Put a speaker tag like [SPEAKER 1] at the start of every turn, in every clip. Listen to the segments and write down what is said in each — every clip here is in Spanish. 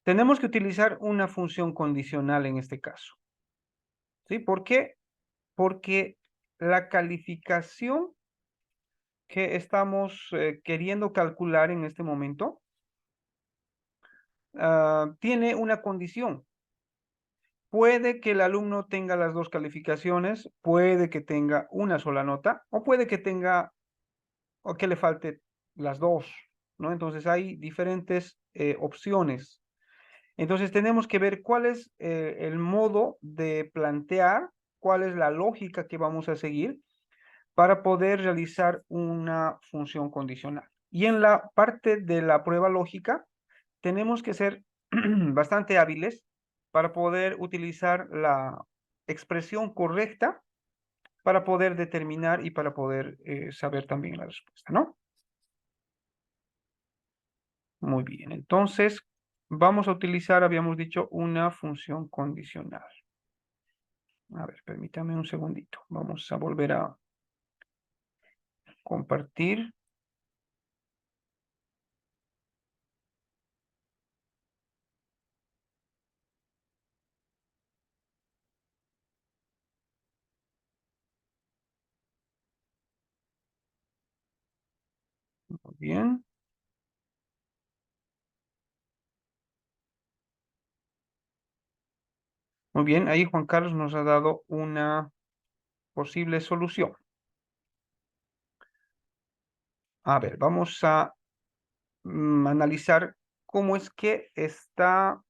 [SPEAKER 1] tenemos que utilizar una función condicional en este caso. ¿Sí? ¿Por qué? Porque la calificación que estamos queriendo calcular en este momento tiene una condición. Puede que el alumno tenga las dos calificaciones, puede que tenga una sola nota, o puede que tenga, o que le falte las dos, ¿no? Entonces hay diferentes opciones. Entonces tenemos que ver cuál es el modo de plantear, cuál es la lógica que vamos a seguir para poder realizar una función condicional. Y en la parte de la prueba lógica, tenemos que ser bastante hábiles para poder utilizar la expresión correcta para poder determinar y para poder saber también la respuesta, ¿no? Muy bien, entonces vamos a utilizar, habíamos dicho, una función condicional. A ver, permítame un segundito. Vamos a volver a compartir. Muy bien. Muy bien, ahí Juan Carlos nos ha dado una posible solución. A ver, vamos a analizar cómo es que está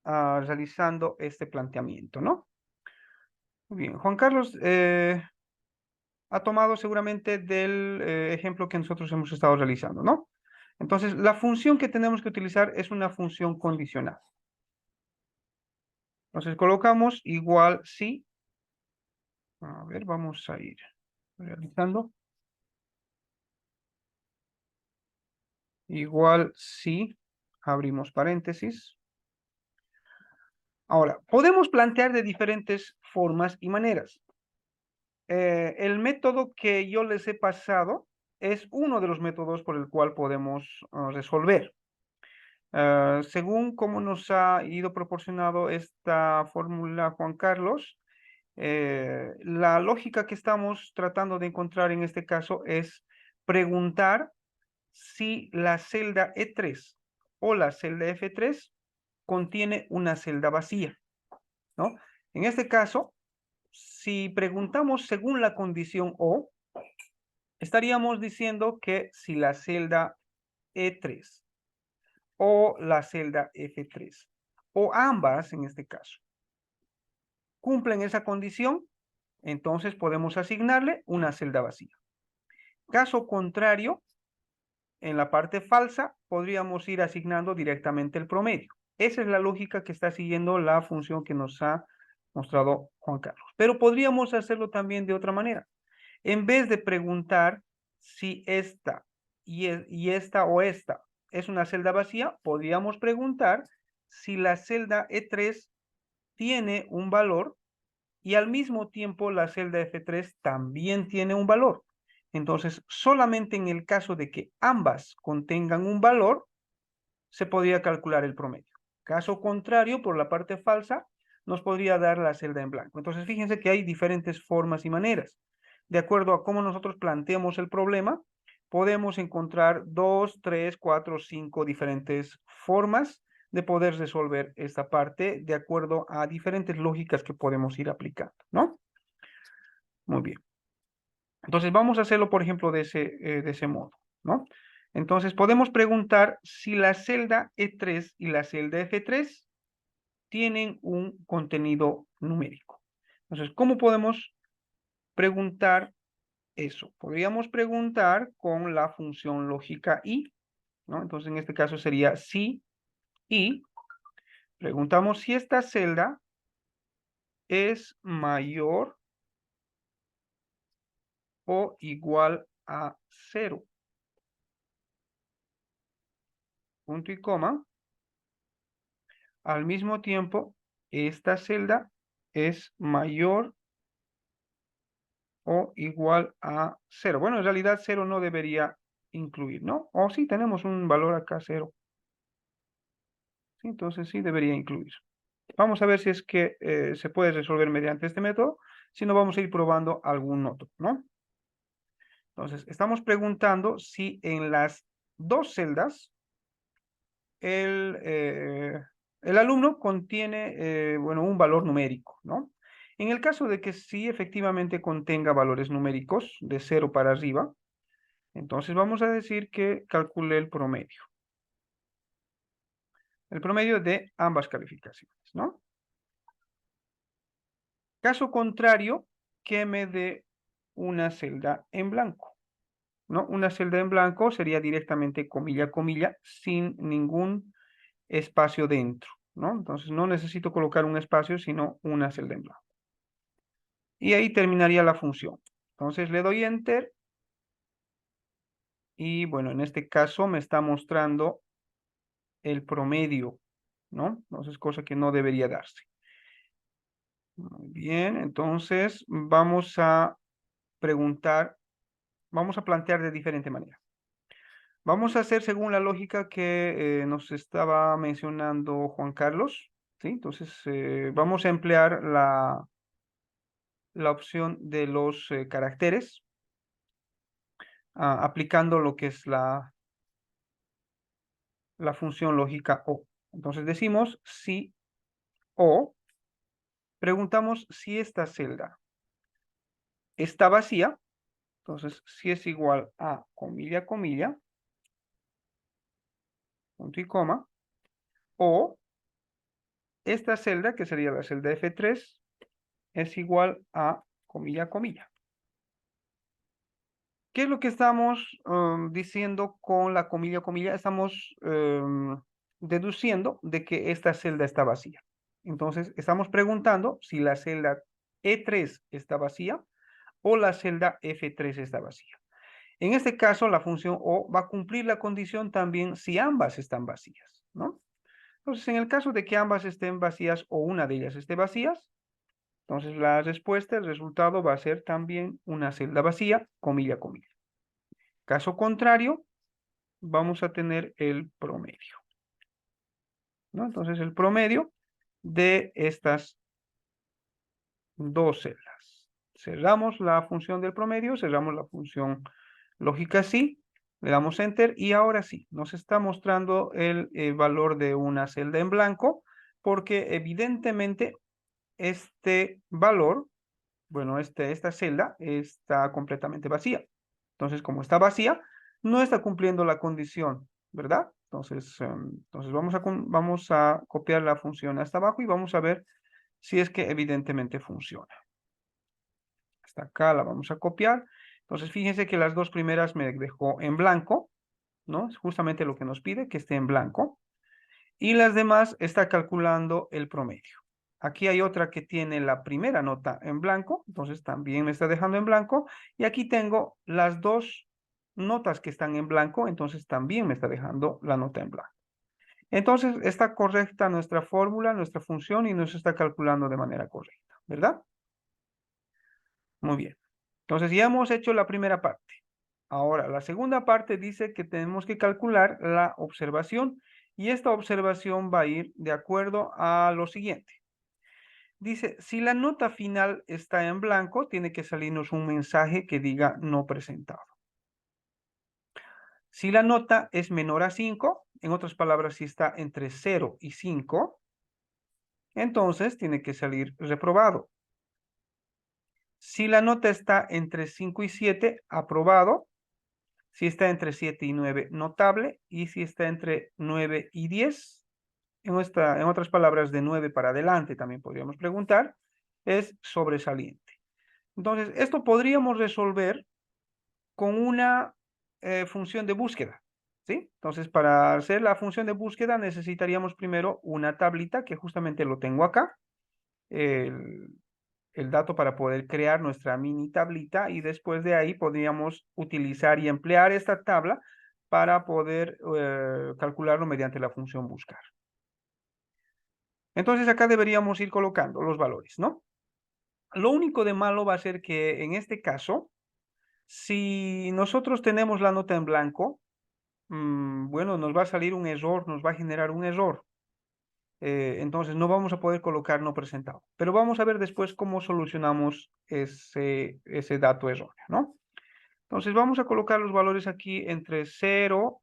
[SPEAKER 1] realizando este planteamiento, ¿no? Muy bien, Juan Carlos ha tomado seguramente del ejemplo que nosotros hemos estado realizando, ¿no? Entonces, la función que tenemos que utilizar es una función condicional. Entonces, colocamos igual si. A ver, vamos a ir realizando. Igual si, abrimos paréntesis. Ahora, podemos plantear de diferentes formas y maneras. El método que yo les he pasado es uno de los métodos por el cual podemos resolver. Según cómo nos ha ido proporcionado esta fórmula Juan Carlos, la lógica que estamos tratando de encontrar en este caso es preguntar si la celda E3 o la celda F3 contiene una celda vacía, ¿no? En este caso, si preguntamos según la condición O, estaríamos diciendo que si la celda E3 o la celda F3, o ambas en este caso, cumplen esa condición, entonces podemos asignarle una celda vacía. Caso contrario, en la parte falsa, podríamos ir asignando directamente el promedio. Esa es la lógica que está siguiendo la función que nos ha mostrado Juan Carlos. Pero podríamos hacerlo también de otra manera. En vez de preguntar si esta y esta o esta es una celda vacía, podríamos preguntar si la celda E3 tiene un valor y al mismo tiempo la celda F3 también tiene un valor. Entonces, solamente en el caso de que ambas contengan un valor, se podría calcular el promedio. Caso contrario, por la parte falsa, nos podría dar la celda en blanco. Entonces, fíjense que hay diferentes formas y maneras. De acuerdo a cómo nosotros planteemos el problema, podemos encontrar 2, 3, 4, 5 diferentes formas de poder resolver esta parte de acuerdo a diferentes lógicas que podemos ir aplicando, ¿no? Muy bien. Entonces vamos a hacerlo, por ejemplo, de ese modo, ¿no? Entonces podemos preguntar si la celda E3 y la celda F3 tienen un contenido numérico. Entonces, ¿cómo podemos preguntar eso? Podríamos preguntar con la función lógica y, ¿no? Entonces, en este caso sería si y preguntamos si esta celda es mayor o igual a 0. Punto y coma. Al mismo tiempo, esta celda es mayor o igual a 0. Bueno, en realidad 0 no debería incluir, ¿no? O sí, tenemos un valor acá 0. ¿sí? Entonces sí debería incluir. Vamos a ver si es que se puede resolver mediante este método. Si no, vamos a ir probando algún otro, ¿no? Entonces, estamos preguntando si en las dos celdas el alumno contiene, bueno, un valor numérico, ¿no? En el caso de que sí efectivamente contenga valores numéricos de 0 para arriba, entonces vamos a decir que calcule el promedio de ambas calificaciones, ¿no? Caso contrario, que me dé una celda en blanco, ¿no? Una celda en blanco sería directamente comilla, comilla, sin ningún espacio dentro, ¿no? Entonces no necesito colocar un espacio, sino una celda en blanco. Y ahí terminaría la función. Entonces le doy Enter. Y bueno, en este caso me está mostrando el promedio, ¿no? Entonces, cosa que no debería darse. Muy bien, entonces vamos a preguntar, vamos a plantear de diferente manera. Vamos a hacer según la lógica que nos estaba mencionando Juan Carlos, ¿sí? Entonces, vamos a emplear la opción de los caracteres, aplicando lo que es la función lógica O. Entonces decimos si O, preguntamos si esta celda está vacía, entonces si es igual a comilla, comilla, punto y coma, o esta celda, que sería la celda F3, es igual a comilla, comilla. ¿Qué es lo que estamos diciendo con la comilla, comilla? Estamos deduciendo de que esta celda está vacía. Entonces, estamos preguntando si la celda E3 está vacía o la celda F3 está vacía. En este caso, la función O va a cumplir la condición también si ambas están vacías, ¿no? Entonces, en el caso de que ambas estén vacías o una de ellas esté vacías, entonces la respuesta, el resultado va a ser también una celda vacía, comilla, comilla. Caso contrario, vamos a tener el promedio, ¿no? Entonces, el promedio de estas dos celdas. Cerramos la función del promedio, cerramos la función lógica sí, le damos Enter y ahora sí, nos está mostrando el valor de una celda en blanco porque evidentemente este valor, bueno, esta celda está completamente vacía. Entonces, como está vacía, no está cumpliendo la condición, ¿verdad? Entonces, vamos a copiar la función hasta abajo y vamos a ver si es que evidentemente funciona. Hasta acá la vamos a copiar. Entonces, fíjense que las dos primeras me dejó en blanco, ¿no? Es justamente lo que nos pide, que esté en blanco. Y las demás está calculando el promedio. Aquí hay otra que tiene la primera nota en blanco, entonces también me está dejando en blanco. Y aquí tengo las dos notas que están en blanco, entonces también me está dejando la nota en blanco. Entonces está correcta nuestra fórmula, nuestra función y nos está calculando de manera correcta, ¿verdad? Muy bien. Entonces ya hemos hecho la primera parte. Ahora, la segunda parte dice que tenemos que calcular la observación y esta observación va a ir de acuerdo a lo siguiente. Dice, si la nota final está en blanco, tiene que salirnos un mensaje que diga no presentado. Si la nota es menor a 5, en otras palabras, si está entre 0 y 5, entonces tiene que salir reprobado. Si la nota está entre 5 y 7, aprobado. Si está entre 7 y 9, notable. Y si está entre 9 y 10, en otras palabras, de 9 para adelante también podríamos preguntar, es sobresaliente. Entonces, esto podríamos resolver con una función de búsqueda, ¿sí? Entonces, para hacer la función de búsqueda necesitaríamos primero una tablita, que justamente lo tengo acá, el dato para poder crear nuestra mini tablita y después de ahí podríamos utilizar y emplear esta tabla para poder calcularlo mediante la función buscar. Entonces acá deberíamos ir colocando los valores, ¿no? Lo único de malo va a ser que en este caso, si nosotros tenemos la nota en blanco, bueno, nos va a salir un error, nos va a generar un error. entonces no vamos a poder colocar no presentado. Pero vamos a ver después cómo solucionamos ese dato erróneo, ¿no? Entonces vamos a colocar los valores aquí entre 0,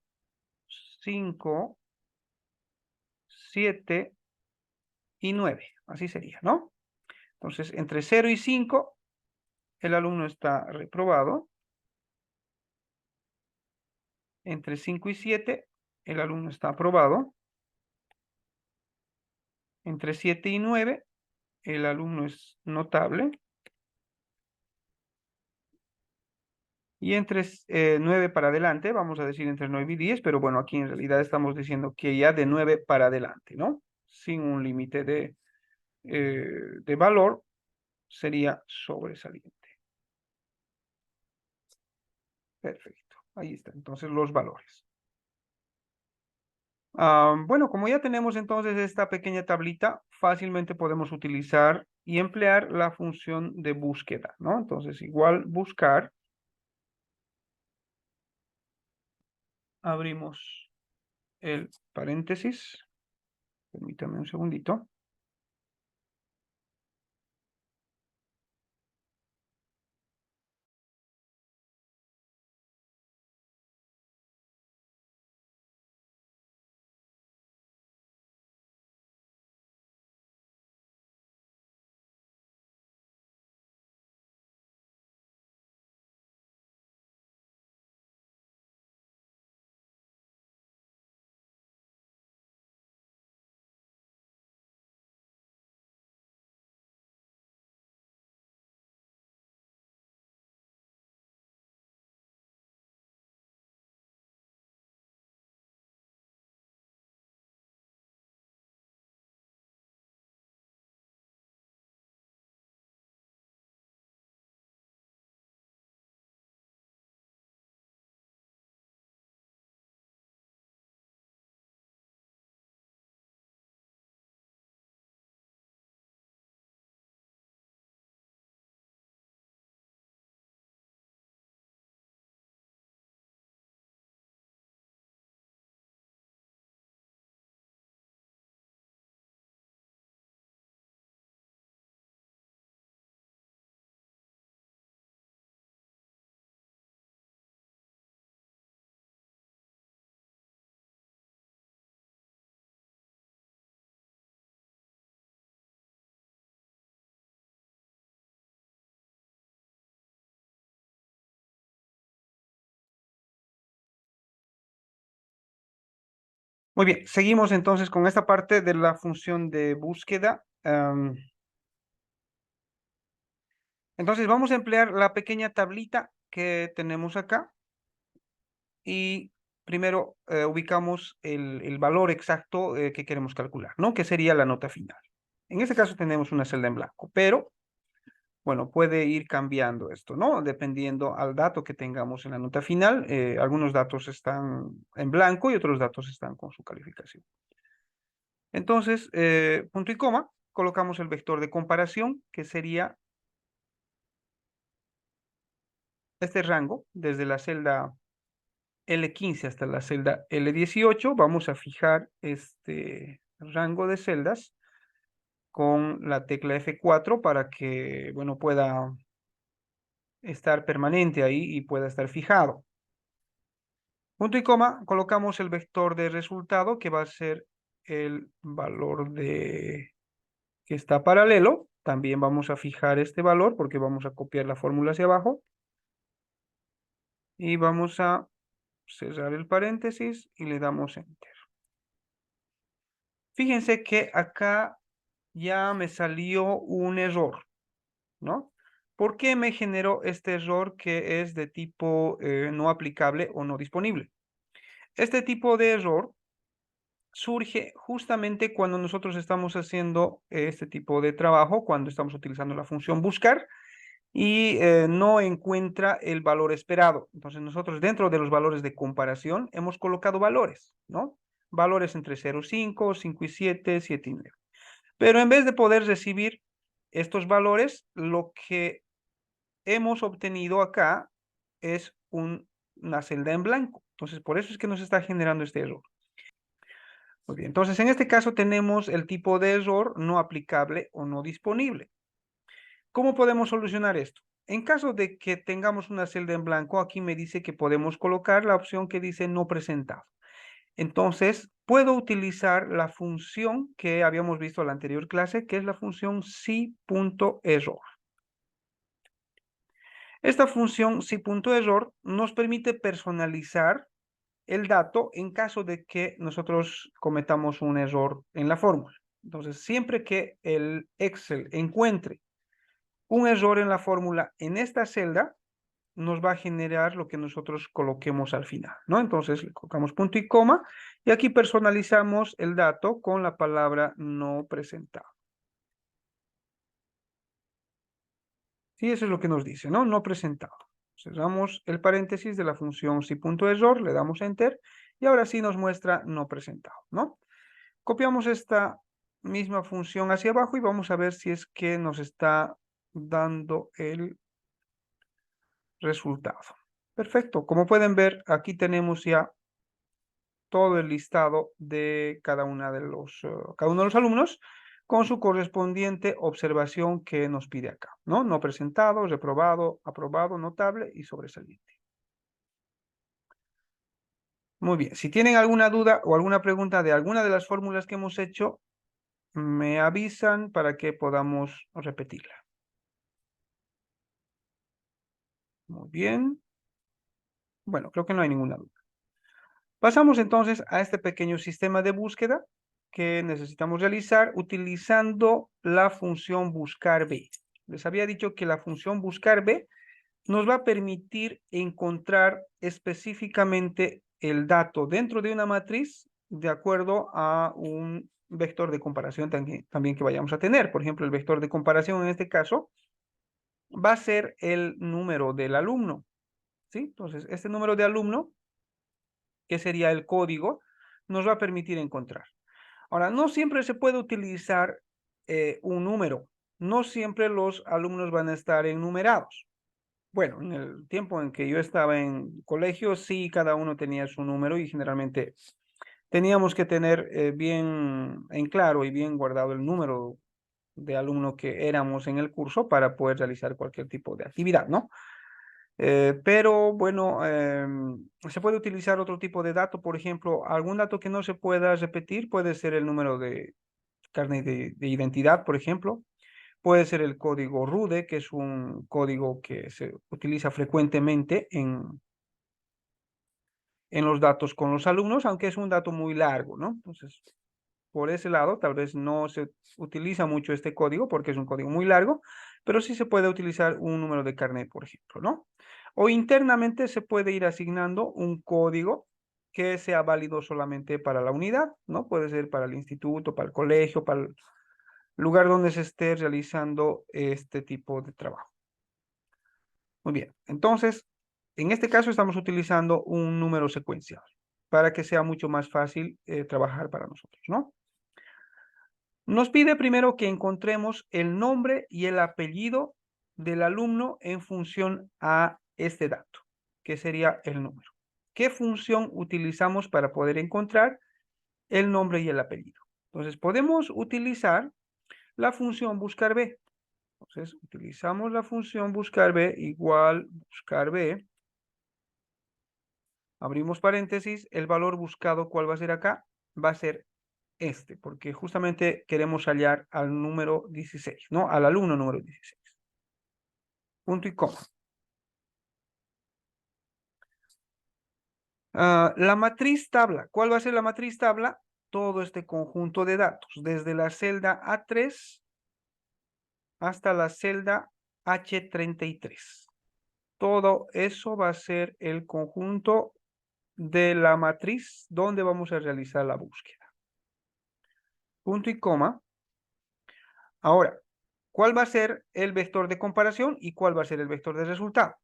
[SPEAKER 1] 5, 7 y 9. Así sería, ¿no? Entonces, entre 0 y 5, el alumno está reprobado. Entre 5 y 7, el alumno está aprobado. Entre 7 y 9, el alumno es notable. Y entre 9 para adelante, vamos a decir entre 9 y 10, pero bueno, aquí en realidad estamos diciendo que ya de 9 para adelante, ¿no? Sin un límite de valor, sería sobresaliente. Perfecto, ahí está. Entonces los valores. Bueno, como ya tenemos entonces esta pequeña tablita, fácilmente podemos utilizar y emplear la función de búsqueda, ¿no? Entonces, igual buscar, abrimos el paréntesis, permítame un segundito. Muy bien, seguimos entonces con esta parte de la función de búsqueda. Entonces vamos a emplear la pequeña tablita que tenemos acá y primero ubicamos el valor exacto que queremos calcular, ¿no? Que sería la nota final. En este caso tenemos una celda en blanco, pero bueno, puede ir cambiando esto, ¿no? Dependiendo al dato que tengamos en la nota final. Algunos datos están en blanco y otros datos están con su calificación. Entonces, punto y coma, colocamos el vector de comparación, que sería este rango, desde la celda L15 hasta la celda L18. Vamos a fijar este rango de celdas con la tecla F4 para que, bueno, pueda estar permanente ahí y pueda estar fijado. Punto y coma, colocamos el vector de resultado, que va a ser el valor que está paralelo. También vamos a fijar este valor porque vamos a copiar la fórmula hacia abajo. Y vamos a cerrar el paréntesis y le damos Enter. Fíjense que acá ya me salió un error, ¿no? ¿Por qué me generó este error que es de tipo no aplicable o no disponible? Este tipo de error surge justamente cuando nosotros estamos haciendo este tipo de trabajo, cuando estamos utilizando la función buscar y no encuentra el valor esperado. Entonces nosotros dentro de los valores de comparación hemos colocado valores, ¿no? Valores entre 0, 5, 5 y 7, 7 y 9. Pero en vez de poder recibir estos valores, lo que hemos obtenido acá es una celda en blanco. Entonces por eso es que nos está generando este error. Muy bien, entonces en este caso tenemos el tipo de error no aplicable o no disponible. ¿Cómo podemos solucionar esto? En caso de que tengamos una celda en blanco, aquí me dice que podemos colocar la opción que dice no presentado. Entonces, puedo utilizar la función que habíamos visto en la anterior clase, que es la función si.error. Esta función si.error nos permite personalizar el dato en caso de que nosotros cometamos un error en la fórmula. Entonces, siempre que el Excel encuentre un error en la fórmula en esta celda, nos va a generar lo que nosotros coloquemos al final, ¿no? Entonces, le colocamos punto y coma y aquí personalizamos el dato con la palabra no presentado. Sí, eso es lo que nos dice, ¿no? No presentado. Cerramos el paréntesis de la función si.error, le damos enter y ahora sí nos muestra no presentado, ¿no? Copiamos esta misma función hacia abajo y vamos a ver si es que nos está dando el resultado. Perfecto. Como pueden ver, aquí tenemos ya todo el listado de cada uno de los alumnos con su correspondiente observación que nos pide acá, ¿no? No presentado, reprobado, aprobado, notable y sobresaliente. Muy bien. Si tienen alguna duda o alguna pregunta de alguna de las fórmulas que hemos hecho, me avisan para que podamos repetirla. Muy bien. Bueno, creo que no hay ninguna duda. Pasamos entonces a este pequeño sistema de búsqueda que necesitamos realizar utilizando la función buscar B. Les había dicho que la función buscar B nos va a permitir encontrar específicamente el dato dentro de una matriz de acuerdo a un vector de comparación también que vayamos a tener. Por ejemplo, el vector de comparación en este caso va a ser el número del alumno, ¿sí? Entonces, este número de alumno, que sería el código, nos va a permitir encontrar. Ahora, no siempre se puede utilizar un número. No siempre los alumnos van a estar enumerados. Bueno, en el tiempo en que yo estaba en colegio, sí, cada uno tenía su número y generalmente teníamos que tener bien en claro y bien guardado el número de alumno que éramos en el curso para poder realizar cualquier tipo de actividad, ¿no? Pero bueno, se puede utilizar otro tipo de dato, por ejemplo, algún dato que no se pueda repetir puede ser el número de carnet de identidad, por ejemplo. Puede ser el código RUDE, que es un código que se utiliza frecuentemente en los datos con los alumnos, aunque es un dato muy largo, ¿no? Entonces, por ese lado, tal vez no se utiliza mucho este código porque es un código muy largo, pero sí se puede utilizar un número de carnet, por ejemplo, ¿no? O internamente se puede ir asignando un código que sea válido solamente para la unidad, ¿no? Puede ser para el instituto, para el colegio, para el lugar donde se esté realizando este tipo de trabajo. Muy bien, entonces, en este caso estamos utilizando un número secuencial para que sea mucho más fácil trabajar para nosotros, ¿no? Nos pide primero que encontremos el nombre y el apellido del alumno en función a este dato, que sería el número. ¿Qué función utilizamos para poder encontrar el nombre y el apellido? Entonces, podemos utilizar la función buscar B. Entonces, utilizamos la función buscar B igual buscar B. Abrimos paréntesis, el valor buscado, ¿cuál va a ser acá? Va a ser este, porque justamente queremos hallar al número 16, ¿no? Al alumno número 16. Punto y coma. La matriz tabla. ¿Cuál va a ser la matriz tabla? Todo este conjunto de datos, desde la celda A3 hasta la celda H33. Todo eso va a ser el conjunto de la matriz donde vamos a realizar la búsqueda. Punto y coma. Ahora, ¿cuál va a ser el vector de comparación y cuál va a ser el vector de resultado?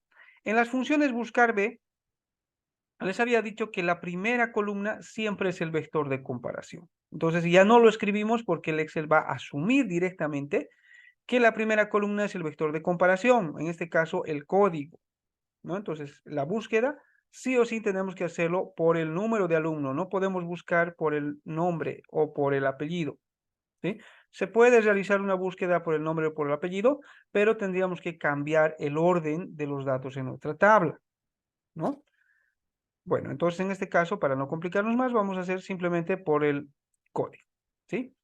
[SPEAKER 1] En las funciones buscar B, les había dicho que la primera columna siempre es el vector de comparación. Entonces ya no lo escribimos porque el Excel va a asumir directamente que la primera columna es el vector de comparación, en este caso el código, ¿no? Entonces la búsqueda sí o sí tenemos que hacerlo por el número de alumno. No podemos buscar por el nombre o por el apellido, ¿sí? Se puede realizar una búsqueda por el nombre o por el apellido, pero tendríamos que cambiar el orden de los datos en nuestra tabla, ¿no? Bueno, entonces en este caso, para no complicarnos más, vamos a hacer simplemente por el código, ¿sí?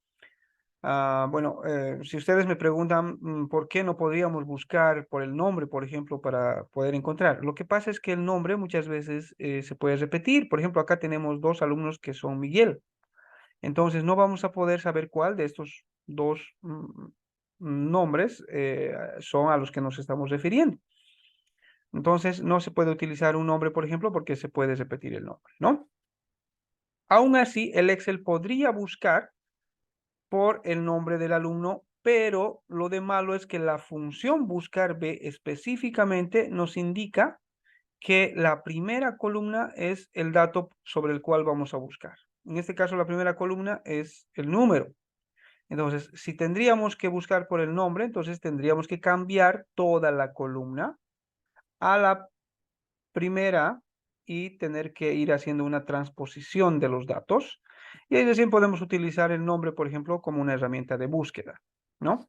[SPEAKER 1] Bueno, si ustedes me preguntan por qué no podríamos buscar por el nombre, por ejemplo, para poder encontrar. Lo que pasa es que el nombre muchas veces se puede repetir. Por ejemplo, acá tenemos dos alumnos que son Miguel. Entonces no vamos a poder saber cuál de estos dos nombres son a los que nos estamos refiriendo. Entonces no se puede utilizar un nombre, por ejemplo, porque se puede repetir el nombre, ¿no? Aún así, el Excel podría buscar por el nombre del alumno, pero lo de malo es que la función buscar B específicamente nos indica que la primera columna es el dato sobre el cual vamos a buscar. En este caso, la primera columna es el número. Entonces, si tendríamos que buscar por el nombre, entonces tendríamos que cambiar toda la columna a la primera y tener que ir haciendo una transposición de los datos. Y ahí recién podemos utilizar el nombre, por ejemplo, como una herramienta de búsqueda, ¿no?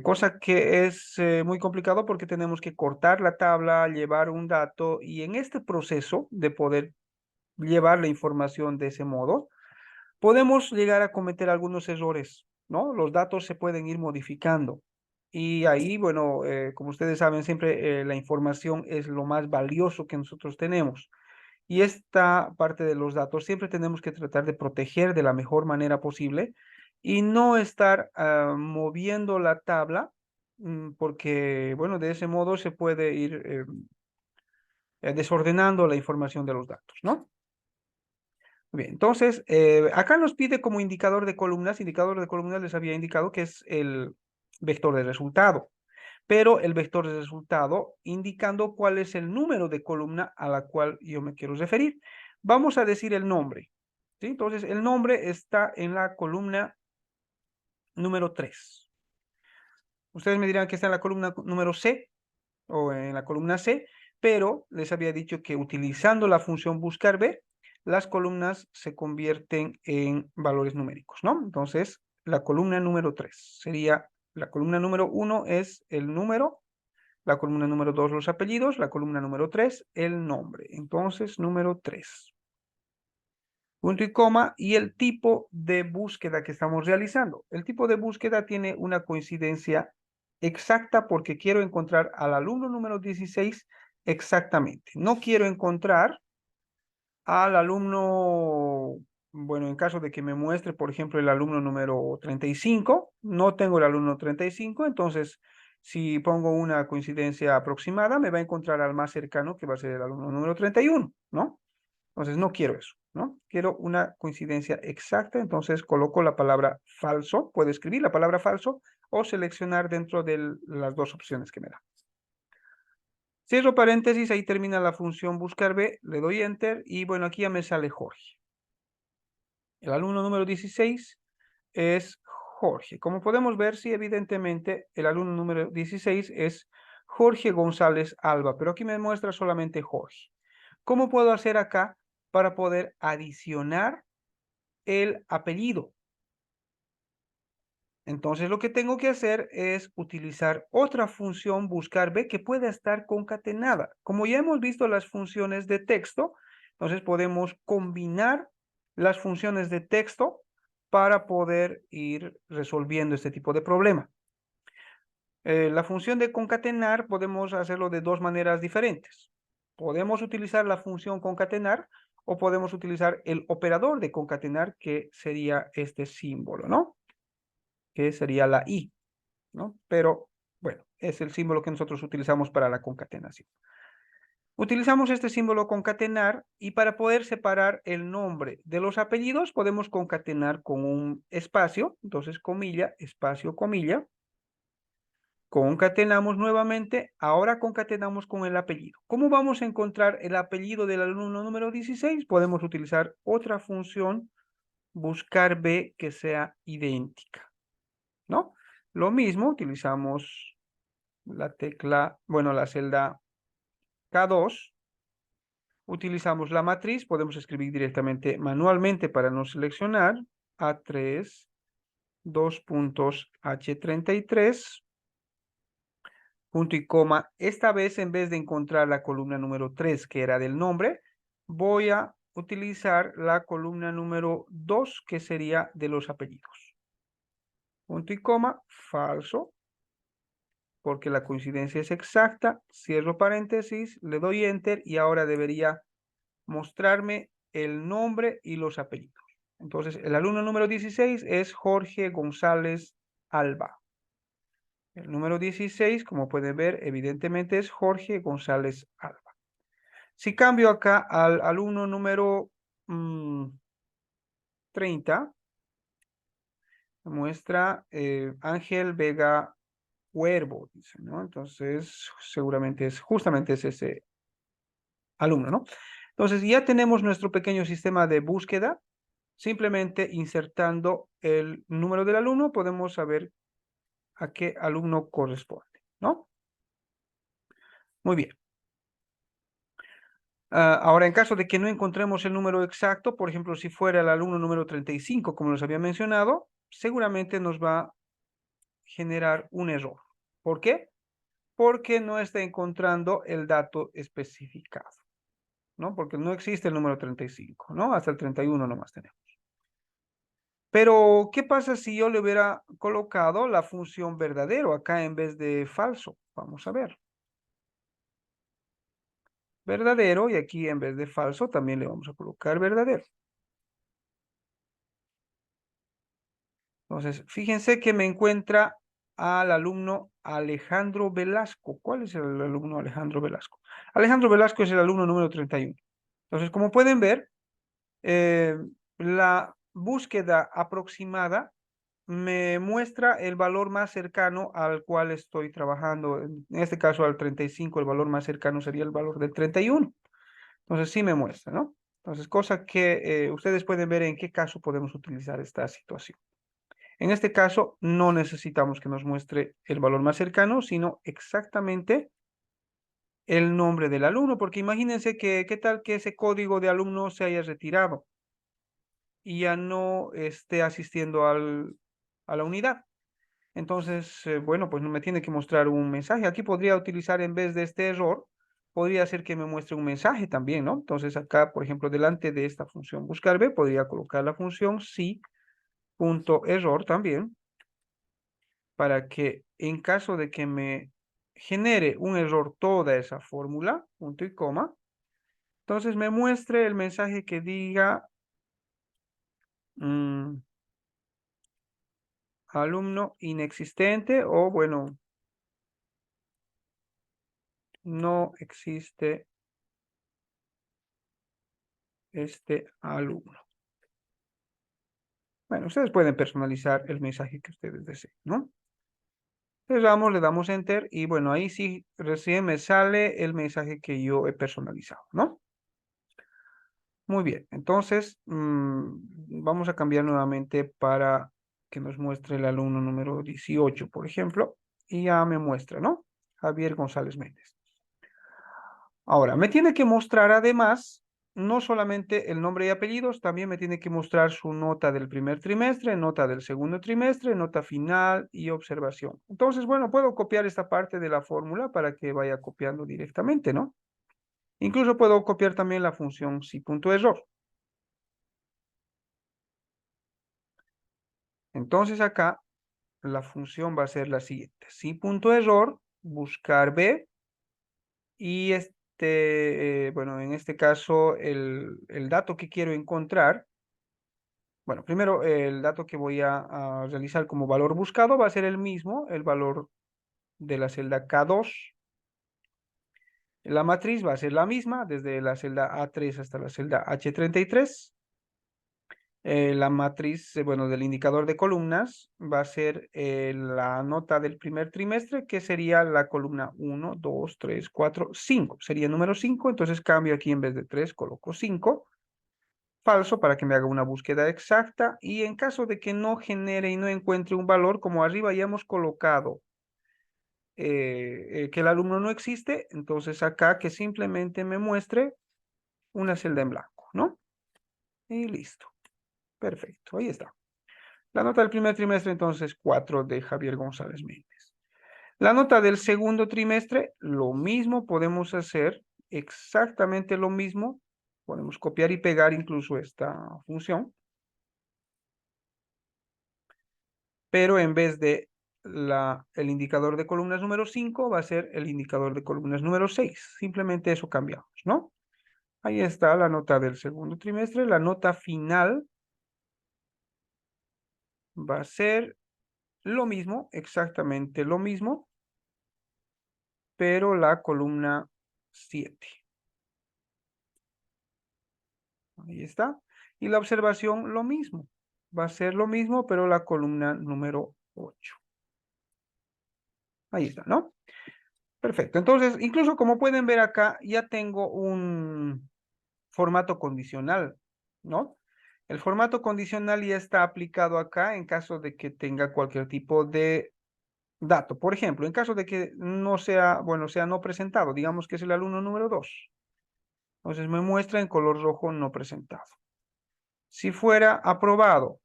[SPEAKER 1] Cosa que es muy complicado porque tenemos que cortar la tabla, llevar un dato y en este proceso de poder llevar la información de ese modo, podemos llegar a cometer algunos errores, ¿no? Los datos se pueden ir modificando. Y ahí, bueno, como ustedes saben, siempre la información es lo más valioso que nosotros tenemos. Y esta parte de los datos siempre tenemos que tratar de proteger de la mejor manera posible y no estar moviendo la tabla, porque, bueno, de ese modo se puede ir desordenando la información de los datos, ¿no? Bien, entonces, acá nos pide como indicador de columnas les había indicado que es el vector de resultado, pero el vector de resultado indicando cuál es el número de columna a la cual yo me quiero referir. Vamos a decir el nombre, ¿sí? Entonces, el nombre está en la columna número 3. Ustedes me dirán que está en la columna número C o en la columna C, pero les había dicho que utilizando la función buscar B, las columnas se convierten en valores numéricos, ¿no? Entonces, la columna número 3 sería, la columna número 1 es el número, la columna número 2 los apellidos, la columna número 3 el nombre. Entonces, número 3. Punto y coma y el tipo de búsqueda que estamos realizando. El tipo de búsqueda tiene una coincidencia exacta porque quiero encontrar al alumno número 16 exactamente. No quiero encontrar al alumno, bueno, en caso de que me muestre, por ejemplo, el alumno número 35, no tengo el alumno 35, entonces si pongo una coincidencia aproximada, me va a encontrar al más cercano, que va a ser el alumno número 31, ¿no? Entonces no quiero eso, ¿no? Quiero una coincidencia exacta, entonces coloco la palabra falso, puedo escribir la palabra falso o seleccionar dentro de las dos opciones que me da. Cierro paréntesis, ahí termina la función buscar B, le doy enter y bueno, aquí ya me sale Jorge. El alumno número 16 es Jorge. Como podemos ver, sí, evidentemente el alumno número 16 es Jorge González Alba, pero aquí me muestra solamente Jorge. ¿Cómo puedo hacer acá para poder adicionar el apellido? Entonces lo que tengo que hacer es utilizar otra función buscar B que pueda estar concatenada. Como ya hemos visto las funciones de texto, entonces podemos combinar las funciones de texto para poder ir resolviendo este tipo de problema. La función de concatenar podemos hacerlo de dos maneras diferentes. Podemos utilizar la función concatenar o podemos utilizar el operador de concatenar que sería este símbolo, ¿no? Que sería la I, ¿no? Pero bueno, es el símbolo que nosotros utilizamos para la concatenación. Utilizamos este símbolo concatenar y para poder separar el nombre de los apellidos podemos concatenar con un espacio, entonces comilla, espacio, comilla. Concatenamos nuevamente, ahora concatenamos con el apellido. ¿Cómo vamos a encontrar el apellido del alumno número 16? Podemos utilizar otra función, buscar B que sea idéntica, ¿no? Lo mismo, utilizamos la tecla, bueno, la celda K2 Utilizamos la matriz, podemos escribir directamente manualmente para no seleccionar. A3, dos puntos, H33, punto y coma. Esta vez, en vez de encontrar la columna número 3, que era del nombre, voy a utilizar la columna número 2, que sería de los apellidos. Punto y coma, falso, porque la coincidencia es exacta. Cierro paréntesis, le doy enter y ahora debería mostrarme el nombre y los apellidos. Entonces, el alumno número 16 es Jorge González Alba. El número 16, como pueden ver, evidentemente es Jorge González Alba. Si cambio acá al alumno número 30, muestra Ángel Vega Cuervo, dice, ¿no? Entonces, seguramente justamente es ese alumno, ¿no? Entonces, ya tenemos nuestro pequeño sistema de búsqueda. Simplemente insertando el número del alumno, podemos saber a qué alumno corresponde, ¿no? Muy bien. Ahora, en caso de que no encontremos el número exacto, por ejemplo, si fuera el alumno número 35, como les había mencionado, seguramente nos va a generar un error. ¿Por qué? Porque no está encontrando el dato especificado, ¿no? Porque no existe el número 35, ¿no? Hasta el 31 nomás tenemos. Pero, ¿qué pasa si yo le hubiera colocado la función verdadero acá en vez de falso? Vamos a ver. Verdadero, y aquí en vez de falso también le vamos a colocar verdadero. Entonces, fíjense que me encuentra al alumno Alejandro Velasco. ¿Cuál es el alumno Alejandro Velasco? Alejandro Velasco es el alumno número 31. Entonces, como pueden ver, la búsqueda aproximada me muestra el valor más cercano al cual estoy trabajando. En este caso, al 35, el valor más cercano sería el valor del 31. Entonces, sí me muestra, ¿no? Entonces, cosa que ustedes pueden ver en qué caso podemos utilizar esta situación. En este caso, no necesitamos que nos muestre el valor más cercano, sino exactamente el nombre del alumno, porque imagínense que, ¿qué tal que ese código de alumno se haya retirado y ya no esté asistiendo a la unidad? Entonces, bueno, pues no me tiene que mostrar un mensaje. Aquí podría utilizar en vez de este error, podría ser que me muestre un mensaje también, ¿no? Entonces acá, por ejemplo, delante de esta función buscar B, podría colocar la función si.error también, para que en caso de que me genere un error toda esa fórmula, punto y coma, entonces me muestre el mensaje que diga alumno inexistente o, bueno, no existe este alumno. Bueno, ustedes pueden personalizar el mensaje que ustedes deseen, ¿no? Cerramos, le damos Enter y bueno, ahí sí recién me sale el mensaje que yo he personalizado, ¿no? Muy bien, entonces vamos a cambiar nuevamente para que nos muestre el alumno número 18, por ejemplo, y ya me muestra, ¿no? Javier González Méndez. Ahora, me tiene que mostrar además, no solamente el nombre y apellidos, también me tiene que mostrar su nota del primer trimestre, nota del segundo trimestre, nota final y observación. Entonces, bueno, puedo copiar esta parte de la fórmula para que vaya copiando directamente, ¿no? Incluso puedo copiar también la función si.error. Entonces acá la función va a ser la siguiente. Si.error, buscar B, y bueno, en este caso el dato que quiero encontrar, bueno, primero el dato que voy a realizar como valor buscado va a ser el mismo, el valor de la celda K2. La matriz va a ser la misma, desde la celda A3 hasta la celda H33. La matriz, bueno, del indicador de columnas va a ser la nota del primer trimestre, que sería la columna 1, 2, 3, 4, 5. Sería el número 5, entonces cambio aquí en vez de 3, coloco 5. Falso para que me haga una búsqueda exacta. Y en caso de que no genere y no encuentre un valor, como arriba ya hemos colocado que el alumno no existe, entonces acá que simplemente me muestre una celda en blanco, ¿no? Y listo. Perfecto, ahí está. La nota del primer trimestre, entonces, 4 de Javier González Méndez. La nota del segundo trimestre, lo mismo, podemos hacer exactamente lo mismo. Podemos copiar y pegar incluso esta función. Pero en vez de el indicador de columnas número 5, va a ser el indicador de columnas número 6. Simplemente eso cambiamos, ¿no? Ahí está la nota del segundo trimestre. La nota final va a ser lo mismo, exactamente lo mismo, pero la columna 7. Ahí está. Y la observación lo mismo. Va a ser lo mismo, pero la columna número 8. Ahí está, ¿no? Perfecto. Entonces, incluso como pueden ver acá, ya tengo un formato condicional, ¿no? El formato condicional ya está aplicado acá en caso de que tenga cualquier tipo de dato. Por ejemplo, en caso de que no sea, bueno, sea no presentado, digamos que es el alumno número 2. Entonces me muestra en color rojo no presentado. Si fuera aprobado,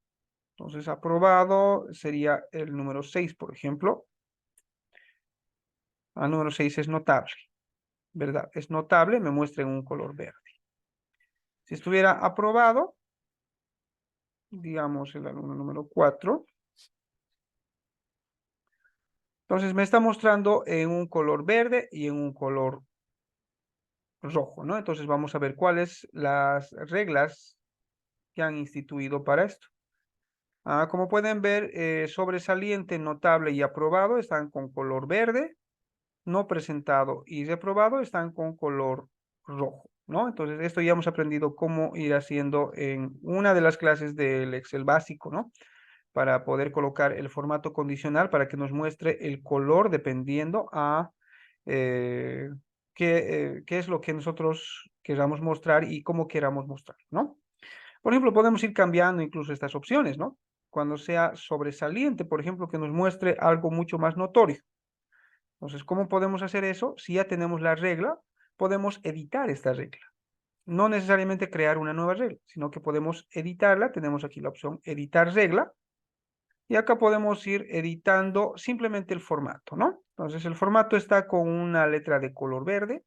[SPEAKER 1] entonces aprobado sería el número 6, por ejemplo. El número 6 es notable, ¿verdad? Es notable, me muestra en un color verde. Si estuviera aprobado, digamos el alumno número 4, entonces me está mostrando en un color verde y en un color rojo, ¿no? Entonces vamos a ver cuáles las reglas que han instituido para esto. Como pueden ver, sobresaliente, notable y aprobado están con color verde, no presentado y reprobado están con color rojo, ¿no? Entonces esto ya hemos aprendido cómo ir haciendo en una de las clases del Excel básico, ¿no? Para poder colocar el formato condicional para que nos muestre el color dependiendo a eh, qué es lo que nosotros queramos mostrar y cómo queramos mostrar, ¿no? Por ejemplo, podemos ir cambiando incluso estas opciones, ¿no? Cuando sea sobresaliente, por ejemplo, que nos muestre algo mucho más notorio. Entonces, ¿cómo podemos hacer eso? Si ya tenemos la regla, podemos editar esta regla. No necesariamente crear una nueva regla, sino que podemos editarla. Tenemos aquí la opción editar regla. Y acá podemos ir editando simplemente el formato, ¿no? Entonces el formato está con una letra de color verde.